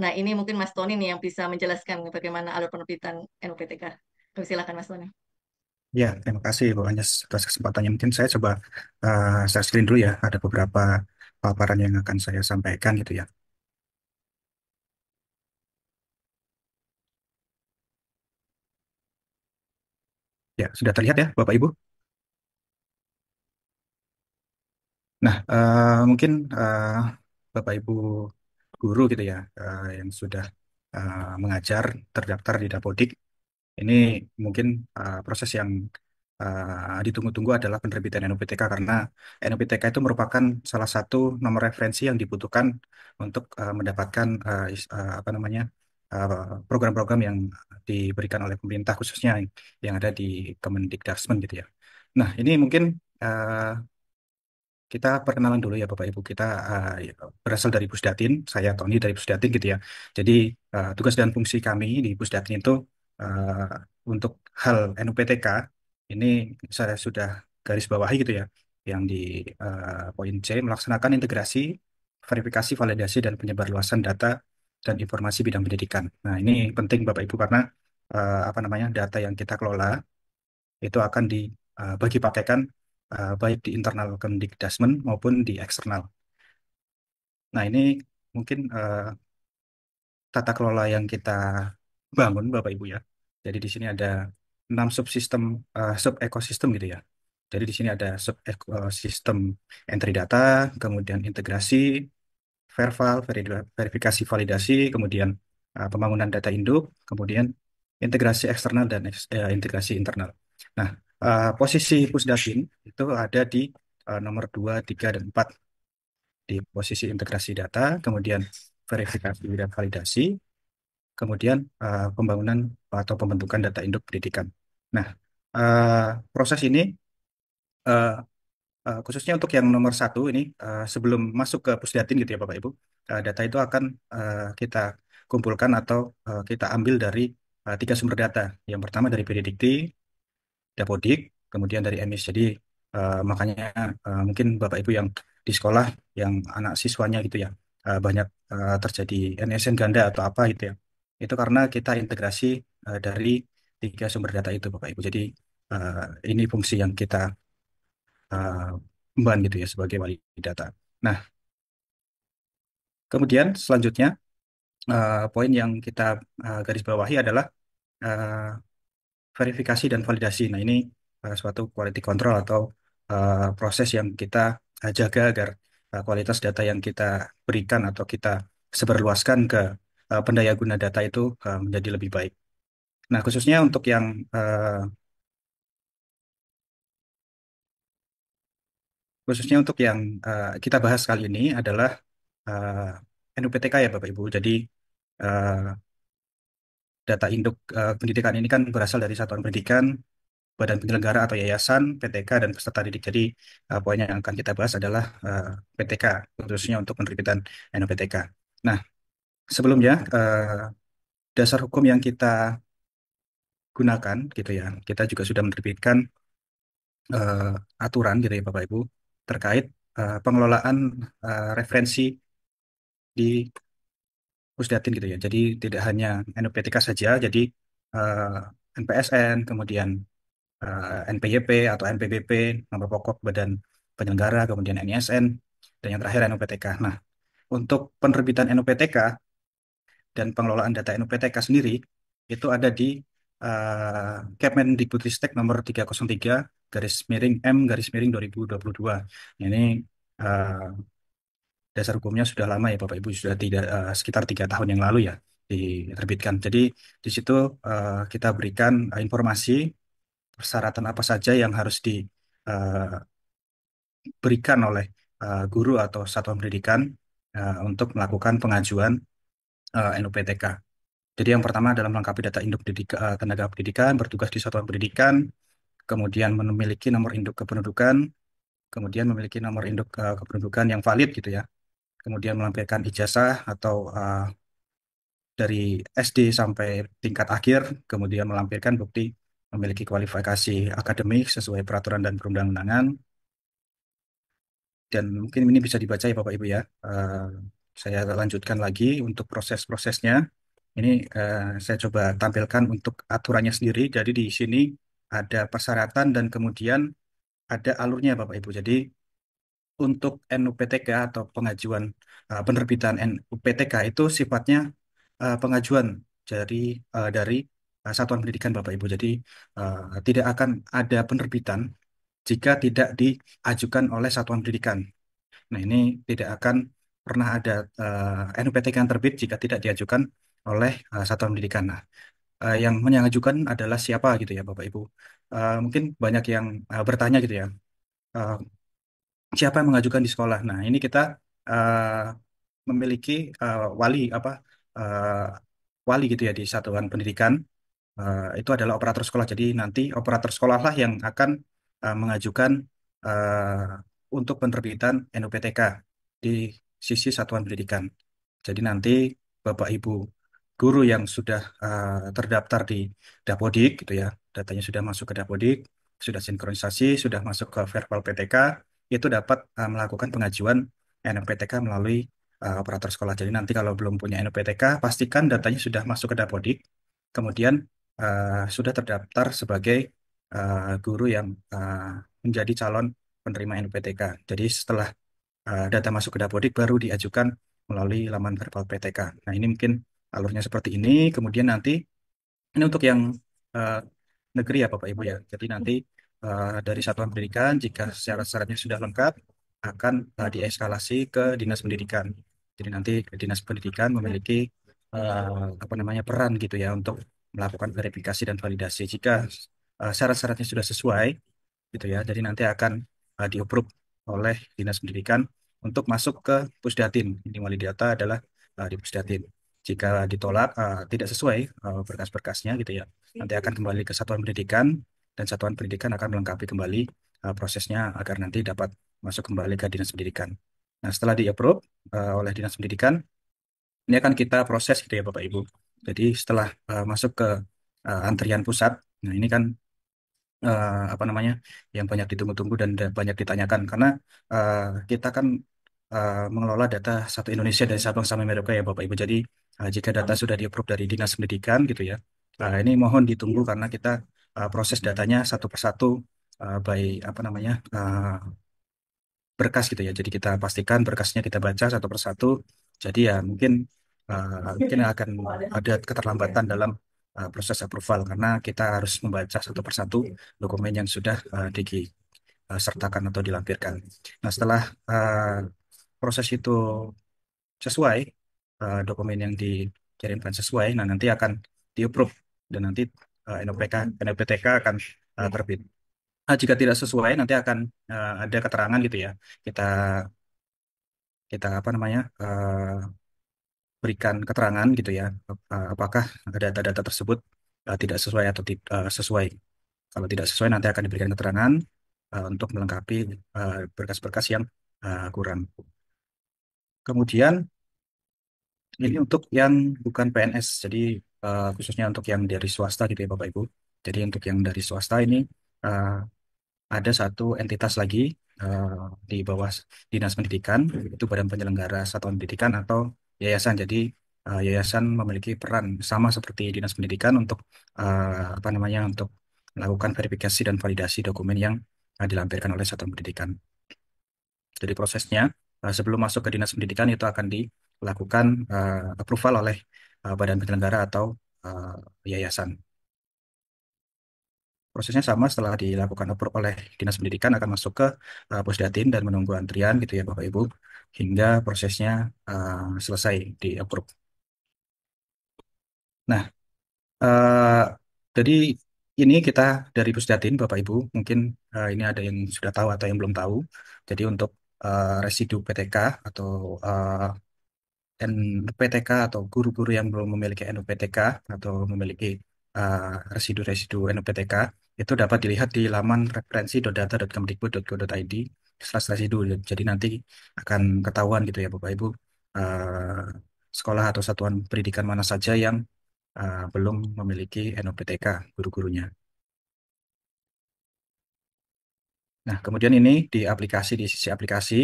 Nah, ini mungkin Mas Tony nih yang bisa menjelaskan bagaimana alur penerbitan NUPTK. Silakan Mas Tony. Ya, terima kasih Bu Anyes atas kesempatannya. Mungkin saya coba share screen dulu ya. Ada beberapa paparan yang akan saya sampaikan gitu ya. Ya, sudah terlihat ya Bapak Ibu? Nah, mungkin Bapak Ibu guru gitu ya, yang sudah mengajar terdaftar di Dapodik. Ini mungkin proses yang ditunggu-tunggu adalah penerbitan NUPTK karena NUPTK itu merupakan salah satu nomor referensi yang dibutuhkan untuk mendapatkan apa namanya program-program yang diberikan oleh pemerintah khususnya yang ada di Kemendikbudristek gitu ya. Nah, ini mungkin kita perkenalan dulu ya Bapak Ibu. Kita ya, berasal dari Pusdatin, saya Tony dari Pusdatin gitu ya. Jadi tugas dan fungsi kami di Pusdatin itu untuk hal NUPTK ini saya sudah garis bawahi gitu ya. Yang di poin C melaksanakan integrasi, verifikasi, validasi dan penyebarluasan data dan informasi bidang pendidikan. Nah, ini penting Bapak Ibu karena apa namanya data yang kita kelola itu akan dibagi pakaikan baik di internal Kemdikbudristek maupun di eksternal. Nah, ini mungkin tata kelola yang kita bangun, Bapak Ibu ya. Jadi di sini ada 6 subsistem, sub ekosistem gitu ya. Jadi di sini ada sub ekosistem entry data, kemudian integrasi, verval, verifikasi validasi, kemudian pembangunan data induk, kemudian integrasi eksternal dan integrasi internal. Nah, posisi Pusdatin itu ada di nomor 2, 3, dan 4 di posisi integrasi data, kemudian verifikasi dan validasi, kemudian pembangunan atau pembentukan data induk pendidikan. Nah, proses ini eh, khususnya untuk yang nomor satu ini sebelum masuk ke Pusdatin gitu ya Bapak Ibu, data itu akan kita kumpulkan atau kita ambil dari tiga sumber data. Yang pertama dari Pendikti, Dapodik, kemudian dari EMIS. Jadi makanya mungkin Bapak Ibu yang di sekolah, yang anak siswanya gitu ya, banyak terjadi NSN ganda atau apa gitu ya. Itu karena kita integrasi dari tiga sumber data itu Bapak Ibu. Jadi ini fungsi yang kita uh, emban gitu ya sebagai wali data. Nah, kemudian selanjutnya poin yang kita garis bawahi adalah uh, verifikasi dan validasi. Nah, ini suatu quality control atau proses yang kita jaga agar kualitas data yang kita berikan atau kita sebarluaskan ke pendaya guna data itu menjadi lebih baik. Nah, khususnya untuk yang kita bahas kali ini adalah NUPTK ya Bapak Ibu. Jadi eh, data induk pendidikan ini kan berasal dari satuan pendidikan, badan penyelenggara atau yayasan, PTK, dan peserta didik. Jadi poin yang akan kita bahas adalah PTK, khususnya untuk penerbitan NUPTK. Nah, sebelumnya dasar hukum yang kita gunakan gitu ya, kita juga sudah menerbitkan eh, aturan gitu ya Bapak Ibu terkait pengelolaan referensi di Pusdatin gitu ya. Jadi tidak hanya NUPTK saja, jadi NPSN, kemudian NPYP atau NPBP, nomor pokok badan penyelenggara, kemudian NISN, dan yang terakhir NUPTK. Nah, untuk penerbitan NUPTK dan pengelolaan data NUPTK sendiri itu ada di Kemendikbudristek nomor 303 garis miring M garis miring 2022. Ini eh, dasar hukumnya sudah lama ya Bapak Ibu, sudah tidak sekitar 3 tahun yang lalu ya diterbitkan. Jadi di situ kita berikan informasi persyaratan apa saja yang harus diberikan oleh guru atau satuan pendidikan untuk melakukan pengajuan NUPTK. Jadi yang pertama adalah melengkapi data induk tenaga pendidikan, bertugas di satuan pendidikan, kemudian memiliki nomor induk kependudukan, kemudian memiliki nomor induk kependudukan yang valid gitu ya, kemudian melampirkan ijazah atau dari SD sampai tingkat akhir, kemudian melampirkan bukti memiliki kualifikasi akademik sesuai peraturan dan perundang-undangan, dan mungkin ini bisa dibaca ya Bapak Ibu ya. saya lanjutkan lagi untuk proses-prosesnya. Ini saya coba tampilkan untuk aturannya sendiri. Jadi di sini ada persyaratan dan kemudian ada alurnya Bapak Ibu. Jadi untuk NUPTK atau pengajuan penerbitan NUPTK itu sifatnya pengajuan dari satuan pendidikan Bapak Ibu. Jadi tidak akan ada penerbitan jika tidak diajukan oleh satuan pendidikan. Nah, ini tidak akan pernah ada NUPTK yang terbit jika tidak diajukan oleh satuan pendidikan. Nah, yang mengajukan adalah siapa gitu ya Bapak Ibu. Mungkin banyak yang bertanya gitu ya. eh, Siapa yang mengajukan di sekolah? Nah, ini kita memiliki uh, wali gitu ya di satuan pendidikan. Itu adalah operator sekolah. Jadi nanti operator sekolah lah yang akan mengajukan untuk penerbitan NUPTK di sisi satuan pendidikan. Jadi nanti Bapak Ibu guru yang sudah terdaftar di Dapodik gitu ya, datanya sudah masuk ke Dapodik, sudah sinkronisasi, sudah masuk ke verbal PTK, itu dapat melakukan pengajuan NPTK melalui operator sekolah. Jadi nanti kalau belum punya NPTK, pastikan datanya sudah masuk ke Dapodik, kemudian sudah terdaftar sebagai guru yang menjadi calon penerima NPTK. Jadi setelah data masuk ke Dapodik baru diajukan melalui laman verbal PTK. Nah, ini mungkin alurnya seperti ini. Kemudian nanti ini untuk yang eh, negeri ya Bapak Ibu ya. Jadi nanti dari satuan pendidikan jika syarat-syaratnya sudah lengkap akan dieskalasi ke dinas pendidikan. Jadi nanti dinas pendidikan memiliki apa namanya peran gitu ya untuk melakukan verifikasi dan validasi. Jika syarat-syaratnya sudah sesuai gitu ya, jadi nanti akan di-approve oleh dinas pendidikan untuk masuk ke Pusdatin. Ini wali data adalah di Pusdatin. Jika ditolak tidak sesuai berkas-berkasnya gitu ya, nanti akan kembali ke satuan pendidikan dan satuan pendidikan akan melengkapi kembali prosesnya agar nanti dapat masuk kembali ke dinas pendidikan. Nah, setelah di-approve oleh dinas pendidikan, ini akan kita proses gitu ya Bapak Ibu. Jadi setelah masuk ke antrian pusat, nah ini kan apa namanya yang banyak ditunggu-tunggu dan banyak ditanyakan karena eh, kita kan mengelola data satu Indonesia dari Sabang sampai Merauke ya Bapak Ibu. Jadi jika data sudah di-approve dari Dinas Pendidikan gitu ya, ini mohon ditunggu karena kita proses datanya satu persatu by apa namanya berkas gitu ya. Jadi kita pastikan berkasnya kita baca satu persatu. Jadi ya mungkin akan ada keterlambatan dalam proses approval karena kita harus membaca satu persatu dokumen yang sudah disertakan atau dilampirkan. Nah, setelah proses itu sesuai, dokumen yang dikirimkan sesuai, nah nanti akan di-approve dan nanti NPTK akan terbit. Jika tidak sesuai, nanti akan ada keterangan gitu ya. Kita kita apa namanya berikan keterangan gitu ya. Apakah data-data tersebut tidak sesuai atau sesuai. Kalau tidak sesuai, nanti akan diberikan keterangan untuk melengkapi berkas-berkas yang kurang. Kemudian ini untuk yang bukan PNS, jadi khususnya untuk yang dari swasta gitu ya Bapak Ibu. Jadi untuk yang dari swasta ini eh, ada satu entitas lagi eh, di bawah Dinas Pendidikan, itu Badan Penyelenggara Satuan Pendidikan atau yayasan. Jadi yayasan memiliki peran sama seperti Dinas Pendidikan untuk apa namanya untuk melakukan verifikasi dan validasi dokumen yang dilampirkan oleh Satuan Pendidikan. Jadi prosesnya sebelum masuk ke Dinas Pendidikan itu akan dilakukan approval oleh Badan Penyelenggara atau yayasan. Prosesnya sama setelah dilakukan approve oleh Dinas Pendidikan akan masuk ke Pusdatin dan menunggu antrian gitu ya Bapak Ibu hingga prosesnya selesai di approve. Nah, eh, jadi ini kita dari Pusdatin Bapak Ibu mungkin ini ada yang sudah tahu atau yang belum tahu. Jadi untuk residu PTK atau NPTK atau guru-guru yang belum memiliki NUPTK atau memiliki residu-residu NUPTK itu dapat dilihat di laman referensi.data.kemdikbud.go.id/residu. Jadi nanti akan ketahuan gitu ya Bapak Ibu eh, sekolah atau satuan pendidikan mana saja yang belum memiliki NUPTK guru-gurunya. Nah, kemudian ini di aplikasi di sisi aplikasi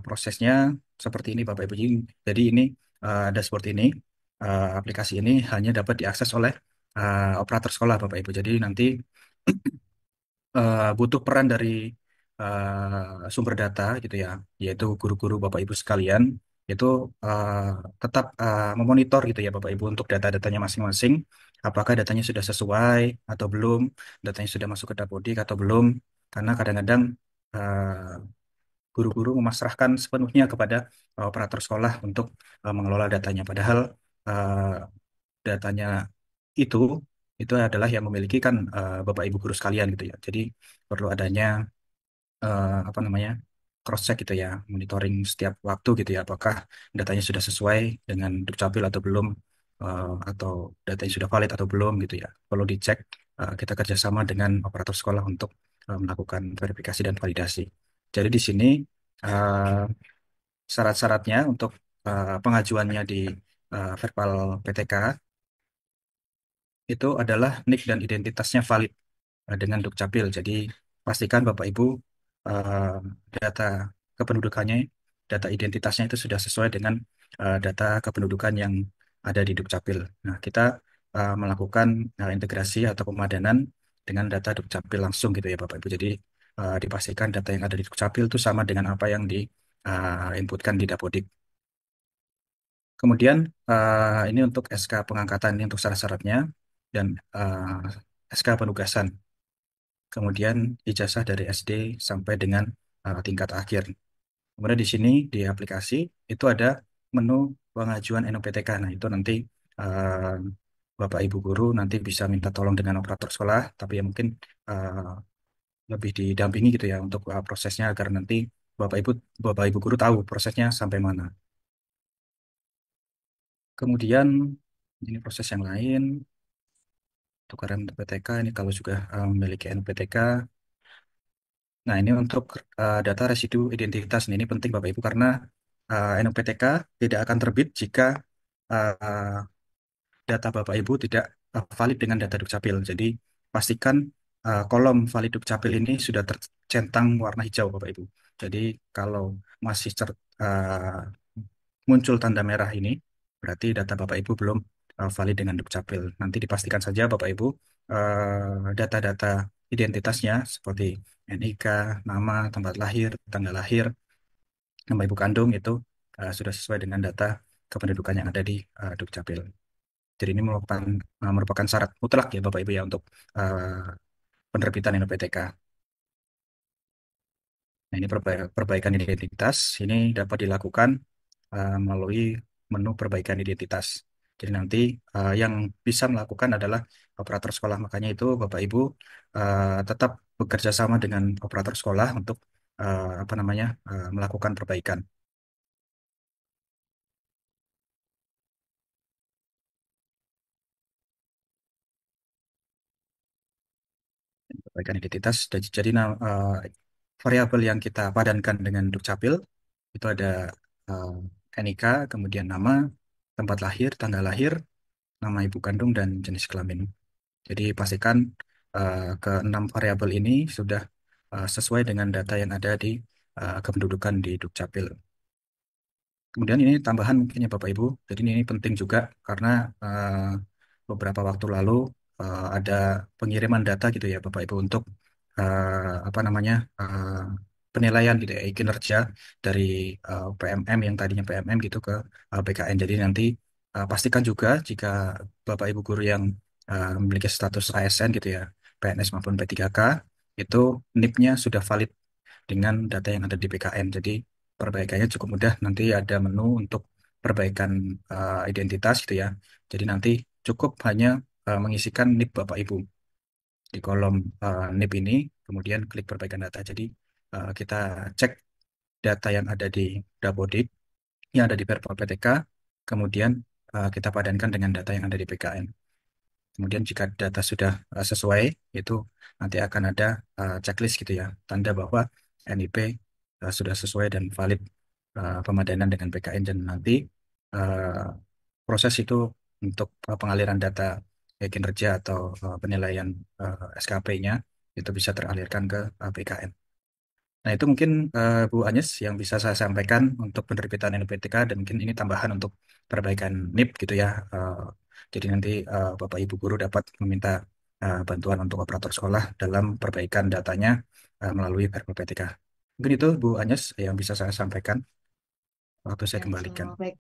Prosesnya seperti ini Bapak Ibu. Jadi ini dashboard ini, aplikasi ini hanya dapat diakses oleh operator sekolah Bapak Ibu. Jadi nanti butuh peran dari sumber data gitu ya, yaitu guru-guru Bapak Ibu sekalian, itu eh, tetap memonitor gitu ya Bapak Ibu untuk data-datanya masing-masing, apakah datanya sudah sesuai atau belum, datanya sudah masuk ke Dapodik atau belum, karena kadang-kadang guru-guru memasrahkan sepenuhnya kepada operator sekolah untuk mengelola datanya, padahal eh, datanya itu itu adalah yang memiliki kan Bapak Ibu guru sekalian gitu ya. Jadi perlu adanya apa namanya cross check gitu ya, monitoring setiap waktu gitu ya, apakah datanya sudah sesuai dengan Dukcapil atau belum, atau datanya sudah valid atau belum gitu ya. Perlu dicek. Kita kerjasama dengan operator sekolah untuk melakukan verifikasi dan validasi. Jadi di sini eh, syarat-syaratnya untuk pengajuannya di Verpal PTK itu adalah NIK dan identitasnya valid dengan Dukcapil. Jadi pastikan Bapak Ibu eh, data kependudukannya, data identitasnya itu sudah sesuai dengan data kependudukan yang ada di Dukcapil. Nah, kita melakukan integrasi atau pemadanan dengan data Dukcapil langsung gitu ya Bapak Ibu. Jadi dipastikan data yang ada di Dukcapil itu sama dengan apa yang di inputkan di Dapodik. Kemudian ini untuk SK pengangkatan ini untuk syarat-syaratnya dan SK penugasan. Kemudian ijazah dari SD sampai dengan tingkat akhir. Kemudian di sini di aplikasi itu ada menu pengajuan NUPTK. Nah, itu nanti eh, Bapak Ibu guru nanti bisa minta tolong dengan operator sekolah, tapi ya mungkin eh, lebih didampingi gitu ya untuk prosesnya agar nanti Bapak Ibu Bapak Ibu guru tahu prosesnya sampai mana. Kemudian ini proses yang lain, tukaran PTK ini kalau juga memiliki NPTK. Nah, ini untuk data residu identitas. Nah, ini penting Bapak Ibu karena NPTK tidak akan terbit jika uh, data Bapak Ibu tidak valid dengan data Dukcapil. Jadi, pastikan kolom valid Dukcapil ini sudah tercentang warna hijau Bapak Ibu. Jadi, kalau masih muncul tanda merah ini, berarti data Bapak Ibu belum valid dengan Dukcapil. Nanti dipastikan saja Bapak Ibu data-data identitasnya seperti NIK, nama, tempat lahir, tanggal lahir, nama ibu kandung itu sudah sesuai dengan data kependudukan yang ada di Dukcapil. Jadi ini merupakan syarat mutlak ya Bapak Ibu ya untuk uh, penerbitan NPTK. Nah, ini perbaikan identitas ini dapat dilakukan melalui menu perbaikan identitas. Jadi nanti yang bisa melakukan adalah operator sekolah. Makanya itu Bapak Ibu tetap bekerja sama dengan operator sekolah untuk apa namanya melakukan perbaikan. Perbaikan identitas. Jadi variabel yang kita padankan dengan Dukcapil itu ada NIK, kemudian nama, tempat lahir, tanggal lahir, nama ibu kandung, dan jenis kelamin. Jadi pastikan keenam variabel ini sudah sesuai dengan data yang ada di kependudukan di Dukcapil. Kemudian ini tambahan mungkin ya Bapak Ibu. Jadi ini penting juga karena beberapa waktu lalu ada pengiriman data gitu ya Bapak Ibu untuk apa namanya penilaian gitu ya kinerja dari PMM yang tadinya PMM gitu ke BKN. Jadi nanti pastikan juga jika Bapak Ibu guru yang memiliki status ASN gitu ya PNS maupun P3K itu NIP-nya sudah valid dengan data yang ada di PKN. Jadi perbaikannya cukup mudah. Nanti ada menu untuk perbaikan identitas gitu ya. Jadi nanti cukup hanya mengisikan NIP Bapak Ibu di kolom NIP ini, kemudian klik perbaikan data. Jadi kita cek data yang ada di Dapodik, yang ada di Perpol PTK, kemudian kita padankan dengan data yang ada di PKN. Kemudian jika data sudah sesuai, itu nanti akan ada checklist gitu ya, tanda bahwa NIP sudah sesuai dan valid pemadanan dengan PKN dan nanti uh, proses itu untuk pengaliran data kinerja atau penilaian SKP-nya itu bisa teralirkan ke PKN. Nah, itu mungkin Bu Anyes yang bisa saya sampaikan untuk penerbitan NUPTK dan mungkin ini tambahan untuk perbaikan NIP gitu ya. Jadi nanti Bapak Ibu guru dapat meminta bantuan untuk operator sekolah dalam perbaikan datanya melalui PRPPTK. Mungkin itu Bu Anyes yang bisa saya sampaikan waktu saya Ya, kembalikan. so, baik.